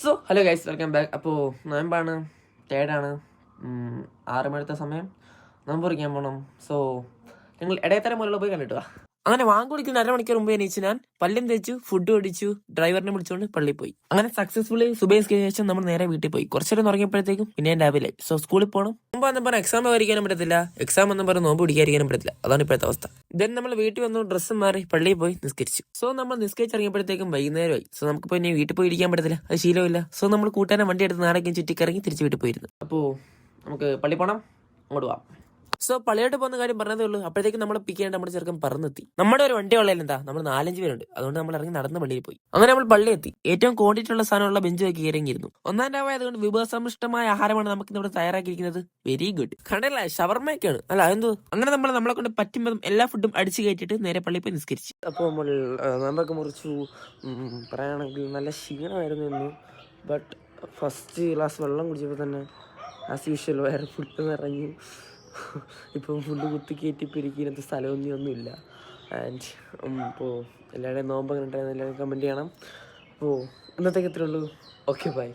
So hello guys, welcome back. അപ്പോൾ നോയമ്പാണ്, ടേഡാണ്, 6 മണിത്തെ സമയം നോമ്പ് കുറിക്കാൻ പോകണം. സോ ഞങ്ങൾ ഇടയത്തരം മുതലുള്ള പോയി കണ്ടിട്ട് വാ. അങ്ങനെ വാങ്ങിക്കൊടുക്കുന്ന അരമണിക്കൂർ മുമ്പ് എണീച്ച് ഞാൻ പല്ലും തേച്ചു, ഫുഡ് ഒടിച്ചു, ഡ്രൈവറിനെ വിളിച്ചുകൊണ്ട് പള്ളിയിൽ പോയി. അങ്ങനെ സക്സസ്ഫുള്ളി സുബൈസ്ക്ക് ശേഷം നമ്മൾ നേരെ വീട്ടിൽ പോയി. കുറച്ചേരം ഉറങ്ങിയപ്പോഴത്തേക്കും പിന്നെ ഞാൻ രാവിലെ. സോ സ്കൂളിൽ പോകണം. നോമ്പ് വന്ന് പറഞ്ഞാൽ എക്സാം വരിക്കാനും പറ്റത്തില്ല, എക്സാം വന്ന് പറഞ്ഞ് നോമ്പ് പിടിക്കാതിരിക്കാനും പറ്റത്തില്ല. അതാണ് ഇപ്പോഴത്തെ അവസ്ഥ. ദെൻ നമ്മൾ വീട്ടിൽ വന്നു, ഡ്രസ്സും മാറി പള്ളിയിൽ പോയി നിസ്കരിച്ചു. സോ നമ്മൾ നിസ്കരിച്ചിറങ്ങിയപ്പോഴത്തേക്കും വൈകുന്നേരമായി. സോ നമുക്കിപ്പോൾ ഇനി വീട്ടിൽ പോയി ഇരിക്കാൻ പറ്റത്തില്ല, അത് ശീലമില്ല. സോ നമ്മൾ കൂട്ടാനെ വണ്ടി എടുത്ത് നാടകം ചുറ്റിക്കറങ്ങി തിരിച്ച് വീട്ടിൽ പോയിരുന്നു. അപ്പോൾ നമുക്ക് പള്ളി പോകണം, അങ്ങോട്ട് പോവാം. സോ പള്ളിയോട്ട് പോകുന്ന കാര്യം പറഞ്ഞതേ ഉള്ളൂ. അപ്പോഴത്തേക്കും നമ്മൾ പിക്ക് ചെയ്യേണ്ട നമ്മുടെ ചെറുക്കൻ പറന്നെത്തി. നമ്മുടെ ഒരു വണ്ടി ഉള്ളതിൽ എന്താ, നമ്മൾ 4-5 പേരുണ്ട്. അതുകൊണ്ട് നമ്മൾ ഇറങ്ങി നടന്ന് പള്ളിയിൽ പോയി. അങ്ങനെ നമ്മൾ പള്ളി എത്തി. ഏറ്റവും ക്വാണ്ടിറ്റി ഉള്ള സാധനമുള്ള ബെഞ്ച് നോക്കി ഇറങ്ങിയിരുന്നു. ഒന്നാം രാവായതുകൊണ്ട് വിഭവസമ്പുഷ്ടമായ ആഹാരമാണ് നമുക്ക് ഇവിടെ തയ്യാറാക്കിയിരിക്കുന്നത്. Very good. കണ്ടല്ല, ഷവർമ്മയൊക്കെയാണ്. അല്ല എന്തോ. അങ്ങനെ നമ്മളെ കൊണ്ട് പറ്റുമ്പോൾ എല്ലാ ഫുഡും അടിച്ചു കയറ്റിട്ട് നേരെ പള്ളിയിൽ പോയി നിസ്കരിച്ചു. അപ്പോൾ നമ്മൾ നോമ്പൊക്കെ മുറിച്ചു. പറയുകയാണെങ്കിൽ നല്ല ക്ഷീണമായിരുന്നു ഇന്ന്. ബട്ട് ഫസ്റ്റ് ഗ്ലാസ് വെള്ളം കുടിച്ചപ്പോൾ തന്നെ ആസ് യൂഷ്വൽ വയറ് ഫുഡ് നിറഞ്ഞു. ഇപ്പം ഫുഡ് കുത്തി കയറ്റി പിരിക്കുന്നതിനകത്ത് സ്ഥലമൊന്നുമില്ല. ആൻഡ് ഇപ്പോൾ എല്ലാവരുടെയും നോമ്പ് കണ്ടിട്ടായിരുന്നു. എല്ലാവരും കമൻറ്റ് ചെയ്യണം. അപ്പോൾ ഇന്നത്തേക്ക് ഇത്രയേ ഉള്ളൂ. Okay bye.